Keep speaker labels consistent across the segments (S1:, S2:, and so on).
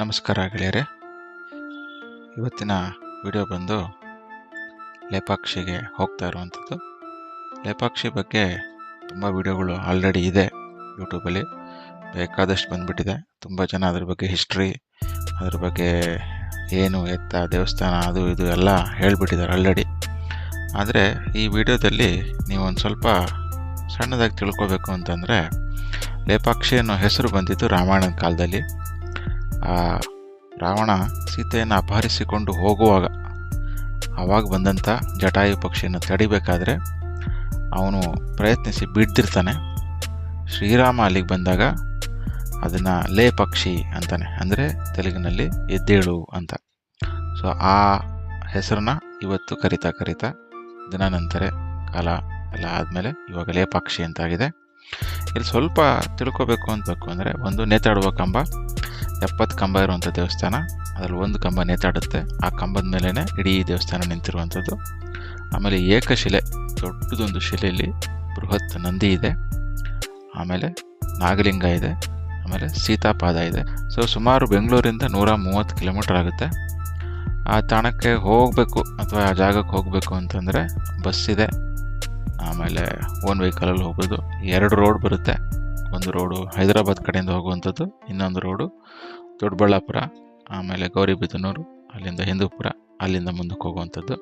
S1: ನಮಸ್ಕಾರ ಗೆಳೆಯರೆ. ಇವತ್ತಿನ ವಿಡಿಯೋ ಬಂದು ಲೇಪಾಕ್ಷಿಗೆ ಹೋಗ್ತಾ ಇರುವಂಥದ್ದು. ಲೇಪಾಕ್ಷಿ ಬಗ್ಗೆ ತುಂಬ ವಿಡಿಯೋಗಳು ಆಲ್ರೆಡಿ ಇದೆ ಯೂಟ್ಯೂಬಲ್ಲಿ, ಬೇಕಾದಷ್ಟು ಬಂದ್ಬಿಟ್ಟಿದೆ. ತುಂಬ ಜನ ಅದ್ರ ಬಗ್ಗೆ ಹಿಸ್ಟ್ರಿ, ಅದ್ರ ಬಗ್ಗೆ ಏನು ಎತ್ತ ದೇವಸ್ಥಾನ ಅದು ಇದು ಎಲ್ಲ ಹೇಳ್ಬಿಟ್ಟಿದ್ದಾರೆ ಆಲ್ರೆಡಿ. ಆದರೆ ಈ ವಿಡಿಯೋದಲ್ಲಿ ನೀವು ಒಂದು ಸ್ವಲ್ಪ ಸಣ್ಣದಾಗಿ ತಿಳ್ಕೊಬೇಕು ಅಂತಂದರೆ, ಲೇಪಾಕ್ಷಿ ಅನ್ನೋ ಹೆಸರು ಬಂದಿದ್ದು ರಾಮಾಯಣದ ಕಾಲದಲ್ಲಿ. ರಾವಣ ಸೀತೆಯನ್ನು ಅಪಹರಿಸಿಕೊಂಡು ಹೋಗುವಾಗ ಆವಾಗ ಬಂದಂಥ ಜಟಾಯು ಪಕ್ಷಿಯನ್ನು ತಡಿಬೇಕಾದ್ರೆ ಅವನು ಪ್ರಯತ್ನಿಸಿ ಬಿಡ್ದಿರ್ತಾನೆ. ಶ್ರೀರಾಮ ಅಲ್ಲಿಗೆ ಬಂದಾಗ ಅದನ್ನು ಲೇ ಪಕ್ಷಿ ಅಂತಾನೆ, ಅಂದರೆ ತೆಲುಗಿನಲ್ಲಿ ಎದ್ದೇಳು ಅಂತ. ಸೊ ಆ ಹೆಸರನ್ನ ಇವತ್ತು ಕರಿತಾ ದಿನಾನಂತರ ಕಾಲ ಎಲ್ಲ ಆದಮೇಲೆ ಇವಾಗ ಲೇಪಾಕ್ಷಿ ಅಂತಾಗಿದೆ. ಇಲ್ಲಿ ಸ್ವಲ್ಪ ತಿಳ್ಕೊಬೇಕು ಅಂತಬೇಕು ಅಂದರೆ, ಒಂದು ನೇತಾಡುವ ಕಂಬ, 70 ಕಂಬ ಇರುವಂಥ ದೇವಸ್ಥಾನ. ಅದರಲ್ಲಿ ಒಂದು ಕಂಬ ನೇತಾಡುತ್ತೆ, ಆ ಕಂಬದ ಮೇಲೇ ಇಡೀ ದೇವಸ್ಥಾನ ನಿಂತಿರುವಂಥದ್ದು. ಆಮೇಲೆ ಏಕಶಿಲೆ, ದೊಡ್ಡದೊಂದು ಶಿಲೆಯಲ್ಲಿ ಬೃಹತ್ ನಂದಿ ಇದೆ, ಆಮೇಲೆ ನಾಗಲಿಂಗ ಇದೆ, ಆಮೇಲೆ ಸೀತಾಪಾದ ಇದೆ. ಸೊ ಸುಮಾರು ಬೆಂಗಳೂರಿಂದ 130 ಕಿಲೋಮೀಟರ್ ಆಗುತ್ತೆ. ಆ ತಾಣಕ್ಕೆ ಹೋಗಬೇಕು ಅಥವಾ ಆ ಜಾಗಕ್ಕೆ ಹೋಗಬೇಕು ಅಂತಂದರೆ ಬಸ್ ಇದೆ, ಆಮೇಲೆ ಓನ್ ವೆಹಿಕಲಲ್ಲಿ ಹೋಗ್ಬೋದು. 2 ರೋಡ್ ಬರುತ್ತೆ. ಒಂದು ರೋಡು ಹೈದರಾಬಾದ್ ಕಡೆಯಿಂದ ಹೋಗುವಂಥದ್ದು, ಇನ್ನೊಂದು ರೋಡು ದೊಡ್ಡಬಳ್ಳಾಪುರ, ಆಮೇಲೆ ಗೌರಿಬಿದನೂರು, ಅಲ್ಲಿಂದ ಹಿಂದೂಪುರ, ಅಲ್ಲಿಂದ ಮುಂದಕ್ಕೆ ಹೋಗುವಂಥದ್ದು.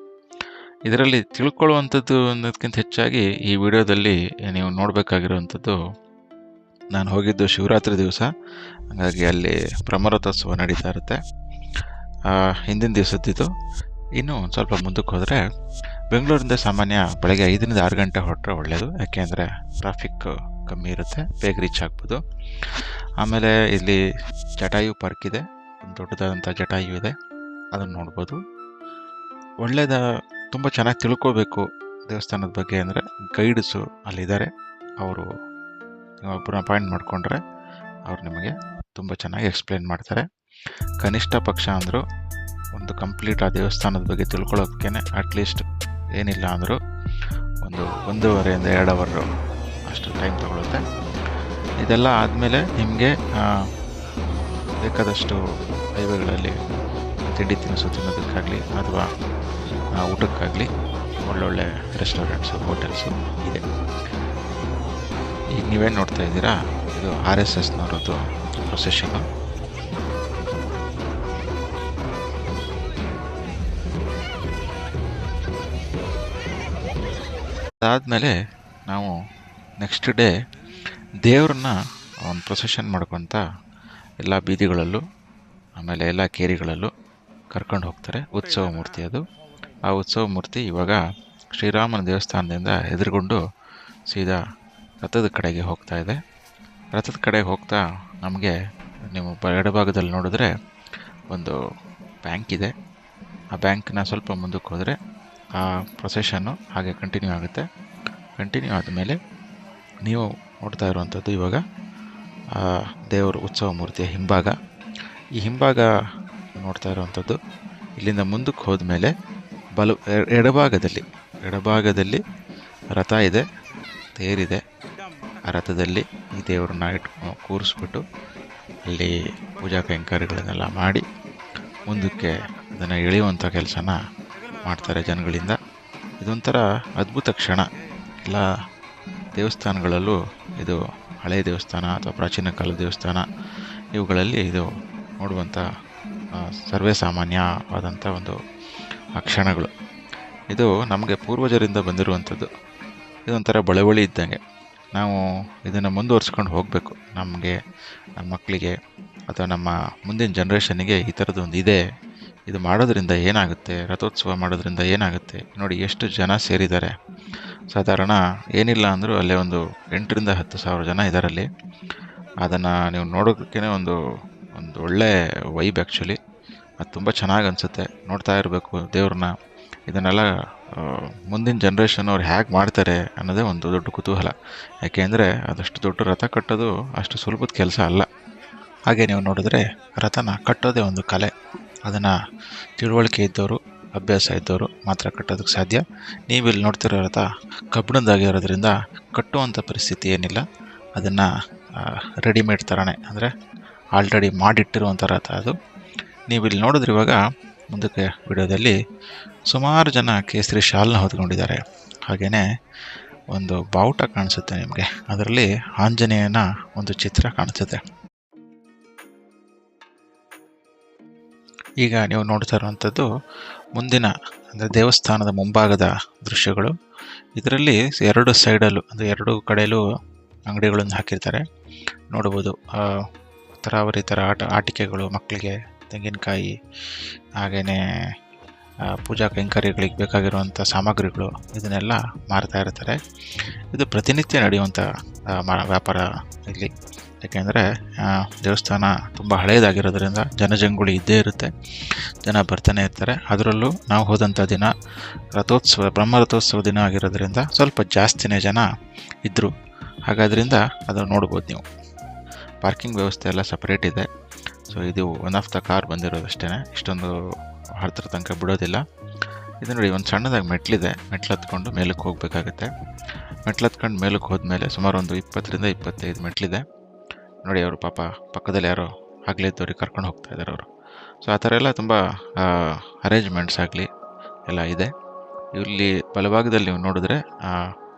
S1: ಇದರಲ್ಲಿ ತಿಳ್ಕೊಳ್ಳುವಂಥದ್ದು ಅನ್ನೋದಕ್ಕಿಂತ ಹೆಚ್ಚಾಗಿ ಈ ವಿಡಿಯೋದಲ್ಲಿ ನೀವು ನೋಡಬೇಕಾಗಿರುವಂಥದ್ದು, ನಾನು ಹೋಗಿದ್ದು ಶಿವರಾತ್ರಿ ದಿವಸ, ಹಾಗಾಗಿ ಅಲ್ಲಿ ಬ್ರಹ್ಮರಥೋತ್ಸವ ನಡೀತಾ ಇರುತ್ತೆ. ಹಿಂದಿನ ದಿವಸದ್ದಿದ್ದು. ಇನ್ನು ಒಂದು ಸ್ವಲ್ಪ ಮುಂದಕ್ಕೆ ಹೋದರೆ, ಬೆಂಗಳೂರಿಂದ ಸಾಮಾನ್ಯ ಬೆಳಗ್ಗೆ 5ರಿಂದ 6 ಗಂಟೆ ಹೊರಟ್ರೆ ಒಳ್ಳೆಯದು, ಯಾಕೆಂದರೆ ಟ್ರಾಫಿಕ್ ಕಮ್ಮಿ ಇರುತ್ತೆ, ಬೇಗ ರೀಚ್ ಆಗ್ಬೋದು. ಆಮೇಲೆ ಇಲ್ಲಿ ಜಟಾಯು ಪಾರ್ಕ್ ಇದೆ, ಒಂದು ದೊಡ್ಡದಾದಂಥ ಜಟಾಯು ಇದೆ, ಅದನ್ನು ನೋಡ್ಬೋದು. ತುಂಬ ಚೆನ್ನಾಗಿ ತಿಳ್ಕೋಬೇಕು ದೇವಸ್ಥಾನದ ಬಗ್ಗೆ ಅಂದರೆ ಗೈಡ್ಸು ಅಲ್ಲಿದ್ದಾರೆ. ಅವರು ಒಬ್ಬರನ್ನ ಅಪಾಯಿಂಟ್ ಮಾಡಿಕೊಂಡ್ರೆ ಅವ್ರು ನಿಮಗೆ ತುಂಬ ಚೆನ್ನಾಗಿ ಎಕ್ಸ್ಪ್ಲೇನ್ ಮಾಡ್ತಾರೆ. ಕನಿಷ್ಠ ಪಕ್ಷ ಅಂದರು ಒಂದು ಕಂಪ್ಲೀಟ್ ಆ ದೇವಸ್ಥಾನದ ಬಗ್ಗೆ ತಿಳ್ಕೊಳ್ಳೋದಕ್ಕೆ ಅಟ್ಲೀಸ್ಟ್ ಏನಿಲ್ಲ ಅಂದರೂ ಒಂದು 1.5 2 ಅವರ್ ಅಷ್ಟು ಟೈಮ್ ತಗೊಳುತ್ತೆ. ಇದೆಲ್ಲ ಆದಮೇಲೆ ನಿಮಗೆ ಬೇಕಾದಷ್ಟು ಹೈವೇಗಳಲ್ಲಿ ತಿಂಡಿ ತಿನಿಸು ತಿನ್ನೋದಕ್ಕಾಗಲಿ ಅಥವಾ ಊಟಕ್ಕಾಗಲಿ ಒಳ್ಳೊಳ್ಳೆ ರೆಸ್ಟೋರೆಂಟ್ಸು, ಹೋಟೆಲ್ಸು ಇದೆ. ಈಗ ನೀವೇನು ನೋಡ್ತಾ ಇದ್ದೀರಾ, ಇದು RSSನವರದ್ದು ಪ್ರೊಸೆಷನ್ನು. ಅದಾದಮೇಲೆ ನಾವು ನೆಕ್ಸ್ಟ್ ಡೇ ದೇವ್ರನ್ನ ಒಂದು ಪ್ರೊಸೆಷನ್ ಮಾಡ್ಕೊತ ಎಲ್ಲ ಬೀದಿಗಳಲ್ಲೂ ಆಮೇಲೆ ಎಲ್ಲ ಕೇರಿಗಳಲ್ಲೂ ಕರ್ಕೊಂಡು ಹೋಗ್ತಾರೆ. ಉತ್ಸವ ಮೂರ್ತಿ ಅದು. ಆ ಉತ್ಸವ ಮೂರ್ತಿ ಇವಾಗ ಶ್ರೀರಾಮನ ದೇವಸ್ಥಾನದಿಂದ ಎದುರುಗೊಂಡು ಸೀದಾ ರಥದ ಕಡೆಗೆ ಹೋಗ್ತಾ ಇದೆ. ರಥದ ಕಡೆಗೆ ಹೋಗ್ತಾ ನಮಗೆ ನೀವು ಎಡಭಾಗದಲ್ಲಿ ನೋಡಿದ್ರೆ ಒಂದು ಬ್ಯಾಂಕ್ ಇದೆ. ಆ ಬ್ಯಾಂಕ್ನ ಸ್ವಲ್ಪ ಮುಂದಕ್ಕೆ ಹೋದರೆ ಆ ಪ್ರೊಸೆಷನ್ನು ಹಾಗೆ ಕಂಟಿನ್ಯೂ ಆಗುತ್ತೆ. ಕಂಟಿನ್ಯೂ ಆದಮೇಲೆ ನೀವು ನೋಡ್ತಾ ಇರುವಂಥದ್ದು ಇವಾಗ ದೇವರ ಉತ್ಸವ ಮೂರ್ತಿಯ ಹಿಂಭಾಗ. ಈ ಹಿಂಭಾಗ ನೋಡ್ತಾ ಇರುವಂಥದ್ದು. ಇಲ್ಲಿಂದ ಮುಂದಕ್ಕೆ ಹೋದ್ಮೇಲೆ ಎಡಭಾಗದಲ್ಲಿ ರಥ ಇದೆ, ತೇರಿದೆ. ಆ ರಥದಲ್ಲಿ ಈ ದೇವರನ್ನ ಕೂರಿಸ್ಬಿಟ್ಟು ಅಲ್ಲಿ ಪೂಜಾ ಕೈಂಕರ್ಯಗಳನ್ನೆಲ್ಲ ಮಾಡಿ ಮುಂದಕ್ಕೆ ಅದನ್ನು ಎಳೆಯುವಂಥ ಕೆಲಸನ ಮಾಡ್ತಾರೆ ಜನಗಳಿಂದ. ಇದೊಂಥರ ಅದ್ಭುತ ಕ್ಷಣ. ಎಲ್ಲ ದೇವಸ್ಥಾನಗಳಲ್ಲೂ ಇದು ಹಳೆಯ ದೇವಸ್ಥಾನ ಅಥವಾ ಪ್ರಾಚೀನ ಕಾಲದ ದೇವಸ್ಥಾನ, ಇವುಗಳಲ್ಲಿ ಇದು ನೋಡುವಂಥ ಸರ್ವೇ ಸಾಮಾನ್ಯವಾದಂಥ ಒಂದು ಕ್ಷಣಗಳು. ಇದು ನಮಗೆ ಪೂರ್ವಜರಿಂದ ಬಂದಿರುವಂಥದ್ದು. ಇದೊಂಥರ ಬಳವಳಿ ಇದ್ದಂಗೆ. ನಾವು ಇದನ್ನು ಮುಂದುವರ್ಸ್ಕೊಂಡು ಹೋಗಬೇಕು. ನಮಗೆ, ನಮ್ಮ ಮಕ್ಕಳಿಗೆ ಅಥವಾ ನಮ್ಮ ಮುಂದಿನ ಜನ್ರೇಷನ್ನಿಗೆ ಈ ಥರದ್ದೊಂದು ಇದೆ, ಇದು ಮಾಡೋದ್ರಿಂದ ಏನಾಗುತ್ತೆ, ರಥೋತ್ಸವ ಮಾಡೋದ್ರಿಂದ ಏನಾಗುತ್ತೆ. ನೋಡಿ ಎಷ್ಟು ಜನ ಸೇರಿದ್ದಾರೆ. ಸಾಧಾರಣ ಏನಿಲ್ಲ ಅಂದರೂ ಅಲ್ಲೇ ಒಂದು 8ರಿಂದ 10 ಸಾವಿರ ಜನ ಇದರಲ್ಲಿ. ಅದನ್ನು ನೀವು ನೋಡೋದಕ್ಕೇ ಒಂದು ಒಳ್ಳೆ ವೈಬ್ ಆ್ಯಕ್ಚುಲಿ. ಅದು ತುಂಬ ಚೆನ್ನಾಗಿ ಅನಿಸುತ್ತೆ, ನೋಡ್ತಾ ಇರಬೇಕು ದೇವ್ರನ್ನ. ಇದನ್ನೆಲ್ಲ ಮುಂದಿನ ಜನ್ರೇಷನ್ ಅವ್ರು ಹೇಗೆ ಮಾಡ್ತಾರೆ ಅನ್ನೋದೇ ಒಂದು ದೊಡ್ಡ ಕುತೂಹಲ. ಯಾಕೆಂದರೆ ಅದಷ್ಟು ದೊಡ್ಡ ರಥ ಕಟ್ಟೋದು ಅಷ್ಟು ಸುಲಭದ ಕೆಲಸ ಅಲ್ಲ. ಹಾಗೆ ನೀವು ನೋಡಿದ್ರೆ ರಥನ ಕಟ್ಟೋದೇ ಒಂದು ಕಲೆ. ಅದನ್ನು ತಿಳುವಳಿಕೆ ಇದ್ದವರು, ಅಭ್ಯಾಸ ಇದ್ದವರು ಮಾತ್ರ ಕಟ್ಟೋದಕ್ಕೆ ಸಾಧ್ಯ. ನೀವಿಲ್ಲಿ ನೋಡ್ತಿರೋ ರಥ ಕಬ್ಬಿಣದಾಗಿರೋದ್ರಿಂದ ಕಟ್ಟುವಂಥ ಪರಿಸ್ಥಿತಿ ಏನಿಲ್ಲ. ಅದನ್ನು ರೆಡಿಮೇಡ್ ಥರನೇ, ಅಂದರೆ ಆಲ್ರೆಡಿ ಮಾಡಿಟ್ಟಿರುವಂಥ ರಥ ಅದು. ನೀವು ಇಲ್ಲಿ ನೋಡಿದ್ರೆ ಇವಾಗ ಮುಂದಕ್ಕೆ ವಿಡಿಯೋದಲ್ಲಿ ಸುಮಾರು ಜನ ಕೇಸರಿ ಶಾಲ್ನ ಹೊತ್ಕೊಂಡಿದ್ದಾರೆ. ಹಾಗೆಯೇ ಒಂದು ಬಾವುಟ ಕಾಣಿಸುತ್ತೆ ನಿಮಗೆ, ಅದರಲ್ಲಿ ಆಂಜನೇಯನ ಒಂದು ಚಿತ್ರ ಕಾಣಿಸುತ್ತೆ. ಈಗ ನೀವು ನೋಡ್ತಾ ಇರುವಂಥದ್ದು ಮುಂದಿನ ಅಂದರೆ ದೇವಸ್ಥಾನದ ಮುಂಭಾಗದ ದೃಶ್ಯಗಳು. ಇದರಲ್ಲಿ ಎರಡು ಸೈಡಲ್ಲೂ ಅಂದರೆ ಎರಡು ಕಡೆಯಲ್ಲೂ ಅಂಗಡಿಗಳನ್ನು ಹಾಕಿರ್ತಾರೆ. ನೋಡ್ಬೋದು ತರಾವರಿ ಥರ ಆಟಿಕೆಗಳು, ಮಕ್ಕಳಿಗೆ ತೆಂಗಿನಕಾಯಿ, ಹಾಗೆಯೇ ಪೂಜಾ ಕೈಂಕರ್ಯಗಳಿಗೆ ಬೇಕಾಗಿರುವಂಥ ಸಾಮಗ್ರಿಗಳು, ಇದನ್ನೆಲ್ಲ ಮಾರ್ತಾ ಇರ್ತಾರೆ. ಇದು ಪ್ರತಿನಿತ್ಯ ನಡೆಯುವಂಥ ವ್ಯಾಪಾರ ಇಲ್ಲಿ. ಯಾಕೆಂದರೆ ದೇವಸ್ಥಾನ ತುಂಬ ಹಳೆಯದಾಗಿರೋದ್ರಿಂದ ಜನಜಂಗುಳಿ ಇದ್ದೇ ಇರುತ್ತೆ, ಜನ ಬರ್ತಾನೆ ಇರ್ತಾರೆ. ಅದರಲ್ಲೂ ನಾವು ಹೋದಂಥ ದಿನ ಬ್ರಹ್ಮರಥೋತ್ಸವ ದಿನ ಆಗಿರೋದ್ರಿಂದ ಸ್ವಲ್ಪ ಜಾಸ್ತಿನೇ ಜನ ಇದ್ದರು. ಹಾಗಾದ್ರಿಂದ ಅದನ್ನು ನೋಡ್ಬೋದು ನೀವು. ಪಾರ್ಕಿಂಗ್ ವ್ಯವಸ್ಥೆ ಎಲ್ಲ ಸಪ್ರೇಟ್ ಇದೆ. ಸೊ ಇದು ಒನ್ ಆಫ್ ದ ಕಾರ್ ಬಂದಿರೋದಷ್ಟೇ, ಇಷ್ಟೊಂದು ಹತ್ತಿರ ತನಕ ಬಿಡೋದಿಲ್ಲ. ಇದು ನೋಡಿ, ಒಂದು ಸಣ್ಣದಾಗಿ ಮೆಟ್ಲಿದೆ, ಮೆಟ್ಲು ಹತ್ಕೊಂಡು ಮೇಲಕ್ಕೆ ಹೋಗಬೇಕಾಗತ್ತೆ. ಮೆಟ್ಲು ಹತ್ಕೊಂಡು ಮೇಲಕ್ಕೆ ಹೋದ್ಮೇಲೆ ಸುಮಾರು ಒಂದು 20-25 ಮೆಟ್ಲಿದೆ ನೋಡಿ. ಅವರು ಪಾಪ ಪಕ್ಕದಲ್ಲಿ ಯಾರೋ ಆಗಲೇ ಇದ್ದವ್ರಿಗೆ ಕರ್ಕೊಂಡು ಹೋಗ್ತಾ ಇದ್ದಾರೆ ಅವರು. ಸೊ ಆ ಥರ ಎಲ್ಲ ತುಂಬ ಅರೇಂಜ್ಮೆಂಟ್ಸ್ ಆಗಲಿ ಎಲ್ಲ ಇದೆ. ಇಲ್ಲಿ ಬಲಭಾಗದಲ್ಲಿ ನೀವು ನೋಡಿದ್ರೆ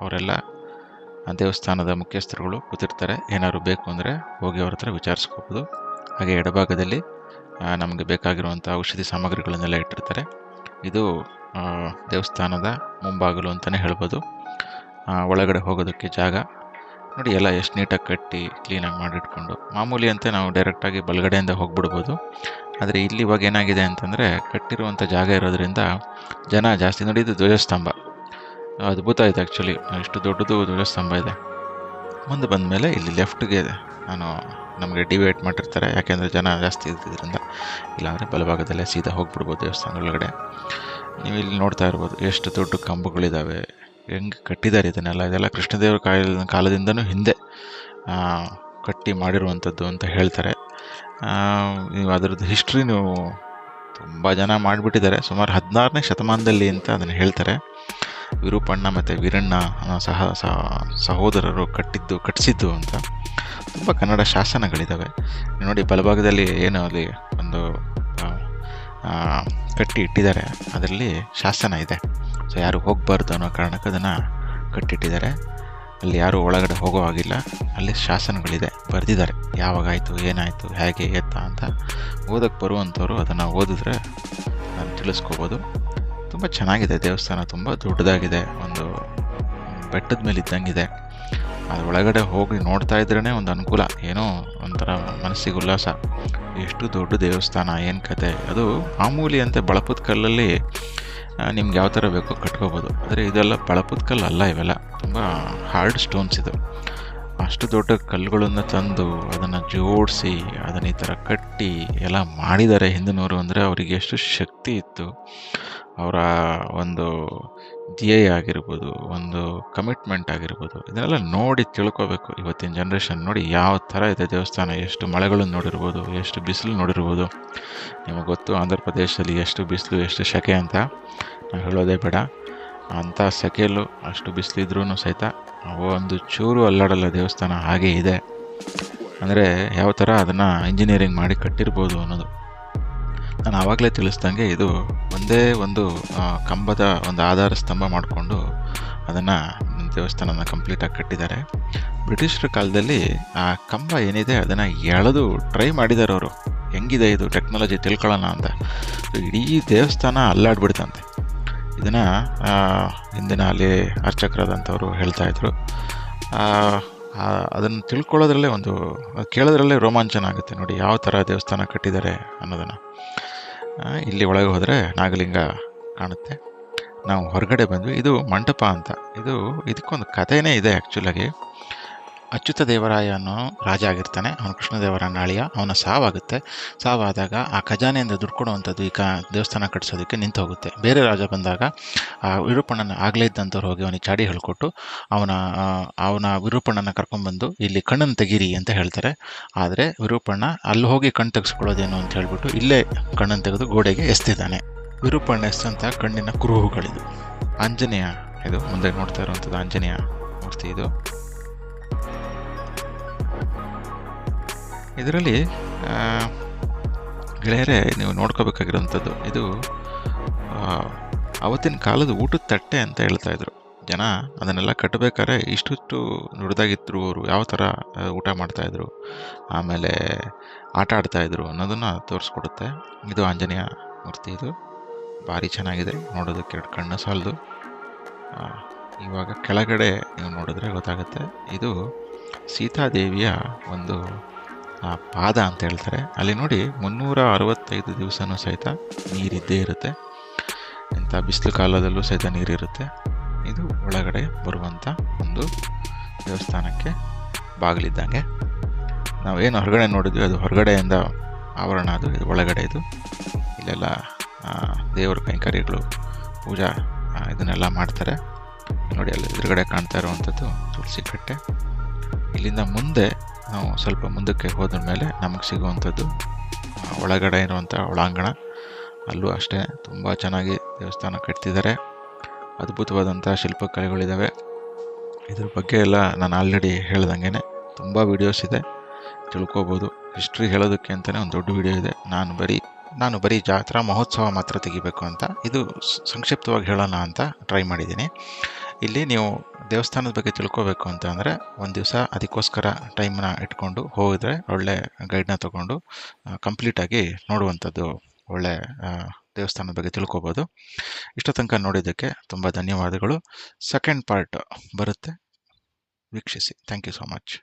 S1: ಅವರೆಲ್ಲ ದೇವಸ್ಥಾನದ ಮುಖ್ಯಸ್ಥರುಗಳು ಕೂತಿರ್ತಾರೆ. ಏನಾದ್ರು ಬೇಕು ಅಂದರೆ ಹೋಗಿ ಅವ್ರ ಹತ್ರ ವಿಚಾರಿಸ್ಕೋಬೋದು. ಹಾಗೆ ಎಡಭಾಗದಲ್ಲಿ ನಮಗೆ ಬೇಕಾಗಿರುವಂಥ ಔಷಧಿ ಸಾಮಗ್ರಿಗಳನ್ನೆಲ್ಲ ಇಟ್ಟಿರ್ತಾರೆ. ಇದು ದೇವಸ್ಥಾನದ ಮುಂಭಾಗಲು ಅಂತಲೇ ಹೇಳ್ಬೋದು. ಒಳಗಡೆ ಹೋಗೋದಕ್ಕೆ ಜಾಗ ನೋಡಿ, ಎಲ್ಲ ಎಷ್ಟು ನೀಟಾಗಿ ಕಟ್ಟಿ ಕ್ಲೀನಾಗಿ ಮಾಡಿಟ್ಕೊಂಡು. ಮಾಮೂಲಿ ಅಂತ ನಾವು ಡೈರೆಕ್ಟಾಗಿ ಬಲಗಡೆಯಿಂದ ಹೋಗ್ಬಿಡ್ಬೋದು. ಆದರೆ ಇಲ್ಲಿ ಇವಾಗ ಏನಾಗಿದೆ ಅಂತಂದರೆ, ಕಟ್ಟಿರುವಂಥ ಜಾಗ ಇರೋದ್ರಿಂದ ಜನ ಜಾಸ್ತಿ. ನೋಡಿ, ಇದು ಧ್ವಜಸ್ತಂಭ, ಅದ್ಭುತ ಇದೆ ಆ್ಯಕ್ಚುಲಿ. ಇಷ್ಟು ದೊಡ್ಡದು ಧ್ವಜಸ್ತಂಭ ಇದೆ. ಮುಂದೆ ಬಂದ ಮೇಲೆ ಇಲ್ಲಿ ಲೆಫ್ಟ್ಗೆ ನಮಗೆ ಡಿವೈಡ್ ಮಾಡಿರ್ತಾರೆ, ಯಾಕೆಂದರೆ ಜನ ಜಾಸ್ತಿ ಇದ್ದಿದ್ದರಿಂದ. ಇಲ್ಲಾಂದರೆ ಬಲಭಾಗದಲ್ಲೇ ಸೀದಾ ಹೋಗ್ಬಿಡ್ಬೋದು ದೇವಸ್ಥಾನ ಒಳಗಡೆ. ನೀವು ಇಲ್ಲಿ ನೋಡ್ತಾ ಇರ್ಬೋದು ಎಷ್ಟು ದೊಡ್ಡ ಕಂಬಗಳಿದ್ದಾವೆ, ಹೆಂಗೆ ಕಟ್ಟಿದ್ದಾರೆ ಇದನ್ನೆಲ್ಲ. ಇದೆಲ್ಲ ಕೃಷ್ಣದೇವರ ಕಾಲದಿಂದನೂ ಹಿಂದೆ ಕಟ್ಟಿ ಮಾಡಿರುವಂಥದ್ದು ಅಂತ ಹೇಳ್ತಾರೆ. ನೀವು ಅದರದ್ದು ಹಿಸ್ಟ್ರಿ ನೀವು ತುಂಬ ಜನ ಮಾಡಿಬಿಟ್ಟಿದ್ದಾರೆ. ಸುಮಾರು 16ನೇ ಶತಮಾನದಲ್ಲಿ ಅಂತ ಅದನ್ನು ಹೇಳ್ತಾರೆ. ವಿರೂಪಣ್ಣ ಮತ್ತು ವೀರಣ್ಣ ಸಹೋದರರು ಕಟ್ಟಿಸಿದ್ದು ಅಂತ ತುಂಬ ಕನ್ನಡ ಶಾಸನಗಳಿದ್ದಾವೆ ನೋಡಿ. ಬಲಭಾಗದಲ್ಲಿ ಏನು ಅಲ್ಲಿ ಒಂದು ಕಟ್ಟಿ ಇಟ್ಟಿದ್ದಾರೆ, ಅದರಲ್ಲಿ ಶಾಸನ ಇದೆ. ಸೊ ಯಾರು ಹೋಗಬಾರ್ದು ಅನ್ನೋ ಕಾರಣಕ್ಕೆ ಅದನ್ನು ಕಟ್ಟಿಟ್ಟಿದ್ದಾರೆ. ಅಲ್ಲಿ ಯಾರು ಒಳಗಡೆ ಹೋಗೋ ಹಾಗಿಲ್ಲ, ಅಲ್ಲಿ ಶಾಸನಗಳಿದೆ, ಬರೆದಿದ್ದಾರೆ ಯಾವಾಗಾಯಿತು, ಏನಾಯಿತು, ಹೇಗೆ ಎತ್ತ ಅಂತ. ಓದಕ್ಕೆ ಬರುವಂಥವ್ರು ಅದನ್ನು ಓದಿದ್ರೆ ನಾನು ತಿಳಿಸ್ಕೋಬೋದು. ತುಂಬ ಚೆನ್ನಾಗಿದೆ ದೇವಸ್ಥಾನ, ತುಂಬ ದೊಡ್ಡದಾಗಿದೆ, ಒಂದು ಬೆಟ್ಟದ ಮೇಲೆ ಇದ್ದಂಗಿದೆ. ಅದು ಒಳಗಡೆ ಹೋಗಿ ನೋಡ್ತಾ ಇದ್ರೇ ಒಂದು ಅನುಕೂಲ, ಏನೋ ಒಂಥರ ಮನಸ್ಸಿಗೆ ಉಲ್ಲಾಸ. ಎಷ್ಟು ದೊಡ್ಡ ದೇವಸ್ಥಾನ, ಏನು ಕತೆ. ಅದು ಮಾಮೂಲಿ ಅಂತೆ ಬಳಪದ ಕಲ್ಲಲ್ಲಿ ನಿಮ್ಗೆ ಯಾವ ಥರ ಬೇಕೋ ಕಟ್ಕೋಬೋದು. ಆದರೆ ಇದೆಲ್ಲ ಬಳಪದ ಕಲ್ಲು ಅಲ್ಲ, ಇವೆಲ್ಲ ತುಂಬ ಹಾರ್ಡ್ ಸ್ಟೋನ್ಸ್ ಇದು. ಅಷ್ಟು ದೊಡ್ಡ ಕಲ್ಲುಗಳನ್ನು ತಂದು ಅದನ್ನು ಜೋಡಿಸಿ ಅದನ್ನು ಈ ಥರ ಕಟ್ಟಿ ಎಲ್ಲ ಮಾಡಿದ್ದಾರೆ ಹಿಂದಿನವರು. ಅಂದರೆ ಅವರಿಗೆ ಎಷ್ಟು ಶಕ್ತಿ ಇತ್ತು, ಅವರ ಒಂದು ಧ್ಯೇಯ ಆಗಿರ್ಬೋದು, ಒಂದು ಕಮಿಟ್ಮೆಂಟ್ ಆಗಿರ್ಬೋದು, ಇದನ್ನೆಲ್ಲ ನೋಡಿ ತಿಳ್ಕೊಬೇಕು. ಇವತ್ತಿನ ಜನ್ರೇಷನ್ ನೋಡಿ ಯಾವ ಥರ ಇದೆ ದೇವಸ್ಥಾನ. ಎಷ್ಟು ಮಳೆಗಳನ್ನು ನೋಡಿರ್ಬೋದು, ಎಷ್ಟು ಬಿಸಿಲು ನೋಡಿರ್ಬೋದು. ನಿಮಗೆ ಗೊತ್ತು ಆಂಧ್ರ ಪ್ರದೇಶದಲ್ಲಿ ಎಷ್ಟು ಬಿಸಿಲು, ಎಷ್ಟು ಸೆಕೆ ಅಂತ ನಾವು ಹೇಳೋದೇ ಬೇಡ. ಅಂಥ ಸೆಕೆಯಲ್ಲೂ ಅಷ್ಟು ಬಿಸಿಲಿದ್ರೂ ಸಹಿತ ಒಂದು ಚೂರು ಅಲ್ಲಾಡಲ್ಲ ದೇವಸ್ಥಾನ, ಹಾಗೇ ಇದೆ. ಅಂದರೆ ಯಾವ ಥರ ಅದನ್ನು ಇಂಜಿನಿಯರಿಂಗ್ ಮಾಡಿ ಕಟ್ಟಿರ್ಬೋದು ಅನ್ನೋದು. ನಾನು ಆವಾಗಲೇ ತಿಳಿಸ್ದಂಗೆ ಇದು ಒಂದೇ ಒಂದು ಕಂಬದ ಒಂದು ಆಧಾರ ಸ್ತಂಭ ಮಾಡಿಕೊಂಡು ಅದನ್ನು ದೇವಸ್ಥಾನನ ಕಂಪ್ಲೀಟಾಗಿ ಕಟ್ಟಿದ್ದಾರೆ. ಬ್ರಿಟಿಷರ ಕಾಲದಲ್ಲಿ ಆ ಕಂಬ ಏನಿದೆ ಅದನ್ನು ಎಳೆದು ಟ್ರೈ ಮಾಡಿದ್ದಾರೆ ಅವರು, ಹೆಂಗಿದೆ ಇದು ಟೆಕ್ನಾಲಜಿ ತಿಳ್ಕೊಳ್ಳೋಣ ಅಂತ. ಇಡೀ ದೇವಸ್ಥಾನ ಅಲ್ಲಾಡ್ಬಿಡ್ತಂತೆ. ಇದನ್ನು ಹಿಂದಿನ ಅಲ್ಲಿ ಅರ್ಚಕರಾದಂಥವ್ರು ಹೇಳ್ತಾಯಿದ್ರು. ಅದನ್ನು ತಿಳ್ಕೊಳ್ಳೋದ್ರಲ್ಲೇ ಒಂದು ಕೇಳೋದ್ರಲ್ಲೇ ರೋಮಾಂಚನ ಆಗುತ್ತೆ ನೋಡಿ, ಯಾವ ಥರ ದೇವಸ್ಥಾನ ಕಟ್ಟಿದ್ದಾರೆ ಅನ್ನೋದನ್ನು. ಇಲ್ಲಿ ಒಳಗೆ ಹೋದರೆ ನಾಗಲಿಂಗ ಕಾಣುತ್ತೆ. ನಾವು ಹೊರಗಡೆ ಬಂದ್ವಿ. ಇದು ಮಂಟಪ ಅಂತ. ಇದಕ್ಕೊಂದು ಕಥೆನೇ ಇದೆ ಆ್ಯಕ್ಚುಲಾಗಿ. ಅಚ್ಯುತ ದೇವರಾಯ ಅನ್ನೋ ರಾಜ ಆಗಿರ್ತಾನೆ, ಅವನು ಕೃಷ್ಣದೇವರಾಯನ ಅಳಿಯ. ಅವನ ಸಾವಾಗುತ್ತೆ. ಸಾವಾದಾಗ ಆ ಖಜಾನೆಯಿಂದ ದುಡ್ಡು ಕೊಡುವಂಥದ್ದು ಈ ದೇವಸ್ಥಾನ ಕಟ್ಟಿಸೋದಕ್ಕೆ ನಿಂತು ಹೋಗುತ್ತೆ. ಬೇರೆ ರಾಜ ಬಂದಾಗ ಆ ವಿರೂಪಣ್ಣನ ಆಗಲೇ ಇದ್ದಂಥವ್ರು ಹೋಗಿ ಅವನಿಗೆ ಚಾಡಿ ಹೇಳ್ಕೊಟ್ಟು ಅವನ ವಿರೂಪಣ್ಣನ ಕರ್ಕೊಂಡ್ಬಂದು ಇಲ್ಲಿ ಕಣ್ಣನ್ನು ತೆಗೀರಿ ಅಂತ ಹೇಳ್ತಾರೆ. ಆದರೆ ವಿರೂಪಣ್ಣ ಅಲ್ಲಿ ಹೋಗಿ ಕಣ್ಣು ತೆಗೆಸ್ಕೊಳ್ಳೋದೇನು ಅಂತ ಹೇಳ್ಬಿಟ್ಟು ಇಲ್ಲೇ ಕಣ್ಣನ್ನು ತೆಗೆದು ಗೋಡೆಗೆ ಎಸ್ತಿದ್ದಾನೆ. ವಿರೂಪಣ್ಣ ಎಸ್ತಂಥ ಕಣ್ಣಿನ ಕುರುಹುಗಳಿದು. ಆಂಜನೇಯ, ಇದು ಮುಂದೆ ನೋಡ್ತಾ ಇರುವಂಥದ್ದು ಆಂಜನೇಯ ಮೂರ್ತಿ. ಇದರಲ್ಲಿ ಗೆಳೆಯರೇ ನೀವು ನೋಡ್ಕೋಬೇಕಾಗಿರೋಂಥದ್ದು ಇದು ಅವತ್ತಿನ ಕಾಲದ ಊಟದ ತಟ್ಟೆ ಅಂತ ಹೇಳ್ತಾ ಇದ್ರು ಜನ. ಅದನ್ನೆಲ್ಲ ಕಟ್ಟಬೇಕಾದ್ರೆ ಇಷ್ಟು ನುಡ್ದಾಗಿದ್ರು ಅವರು, ಯಾವ ಥರ ಊಟ ಮಾಡ್ತಾಯಿದ್ರು, ಆಮೇಲೆ ಆಟ ಆಡ್ತಾಯಿದ್ರು ಅನ್ನೋದನ್ನು ತೋರಿಸ್ಕೊಡುತ್ತೆ. ಇದು ಆಂಜನೇಯ ಮೂರ್ತಿ, ಇದು ಭಾರಿ ಚೆನ್ನಾಗಿದೆ ನೋಡೋದಕ್ಕೆ, ಎರಡು ಕಣ್ಣು ಸಾಲದು. ಇವಾಗ ಕೆಳಗಡೆ ನೀವು ನೋಡಿದ್ರೆ ಗೊತ್ತಾಗುತ್ತೆ, ಇದು ಸೀತಾದೇವಿಯ ಒಂದು ಪಾದ ಅಂತ ಹೇಳ್ತಾರೆ. ಅಲ್ಲಿ ನೋಡಿ 365 ದಿವಸನೂ ಸಹಿತ ನೀರಿದ್ದೇ ಇರುತ್ತೆ. ಇಂಥ ಬಿಸಿಲು ಕಾಲದಲ್ಲೂ ಸಹಿತ ನೀರಿರುತ್ತೆ. ಇದು ಒಳಗಡೆ ಬರುವಂಥ ಒಂದು ದೇವಸ್ಥಾನಕ್ಕೆ ಬಾಗಿಲಿದ್ದಂಗೆ. ನಾವೇನು ಹೊರಗಡೆ ನೋಡಿದ್ವಿ ಅದು ಹೊರಗಡೆಯಿಂದ ಆವರಣ, ಅದು ಇದು ಒಳಗಡೆ. ಇದು ಇಲ್ಲೆಲ್ಲ ದೇವರ ಕೈಂಕರ್ಯಗಳು, ಪೂಜಾ ಇದನ್ನೆಲ್ಲ ಮಾಡ್ತಾರೆ ನೋಡಿ. ಅಲ್ಲಿ ಎದುರುಗಡೆ ಕಾಣ್ತಾ ಇರುವಂಥದ್ದು ತುಳಸಿ ಕಟ್ಟೆ. ಇಲ್ಲಿಂದ ಮುಂದೆ ನಾವು ಸ್ವಲ್ಪ ಮುಂದಕ್ಕೆ ಹೋದ್ರ ಮೇಲೆ ನಮಗೆ ಸಿಗುವಂಥದ್ದು ಒಳಗಡೆ ಇರುವಂಥ ಒಳಾಂಗಣ. ಅಲ್ಲೂ ಅಷ್ಟೇ ತುಂಬ ಚೆನ್ನಾಗಿ ದೇವಸ್ಥಾನ ಕಟ್ತಿದ್ದಾರೆ. ಅದ್ಭುತವಾದಂಥ ಶಿಲ್ಪಕಲೆಗಳಿದ್ದಾವೆ. ಇದ್ರ ಬಗ್ಗೆ ಎಲ್ಲ ನಾನು ಆಲ್ರೆಡಿ ಹೇಳ್ದಂಗೆ ತುಂಬ ವೀಡಿಯೋಸ್ ಇದೆ, ತಿಳ್ಕೊಬೋದು. ಹಿಸ್ಟ್ರಿ ಹೇಳೋದಕ್ಕೆ ಅಂತಲೇ ಒಂದು ದೊಡ್ಡ ವಿಡಿಯೋ ಇದೆ. ನಾನು ಬರೀ ಜಾತ್ರಾ ಮಹೋತ್ಸವ ಮಾತ್ರ ತೆಗಿಬೇಕು ಅಂತ, ಇದು ಸಂಕ್ಷಿಪ್ತವಾಗಿ ಹೇಳೋಣ ಅಂತ ಟ್ರೈ ಮಾಡಿದ್ದೀನಿ. ಇಲ್ಲಿ ನೀವು ದೇವಸ್ಥಾನದ ಬಗ್ಗೆ ತಿಳ್ಕೊಬೇಕು ಅಂತ ಅಂದರೆ ಒಂದು ದಿವಸ ಅದಕ್ಕೋಸ್ಕರ ಟೈಮ್ನ ಇಟ್ಕೊಂಡು ಹೋಗಿದ್ರೆ, ಒಳ್ಳೆ ಗೈಡ್ನ ತೊಗೊಂಡು ಕಂಪ್ಲೀಟಾಗಿ ನೋಡುವಂಥದ್ದು, ಒಳ್ಳೆ ದೇವಸ್ಥಾನದ ಬಗ್ಗೆ ತಿಳ್ಕೊಬೋದು. ಇಷ್ಟ ತನಕ ನೋಡಿದ್ದಕ್ಕೆ ತುಂಬ ಧನ್ಯವಾದಗಳು. ಸೆಕೆಂಡ್ ಪಾರ್ಟ್ ಬರುತ್ತೆ, ವೀಕ್ಷಿಸಿ. Thank you so much.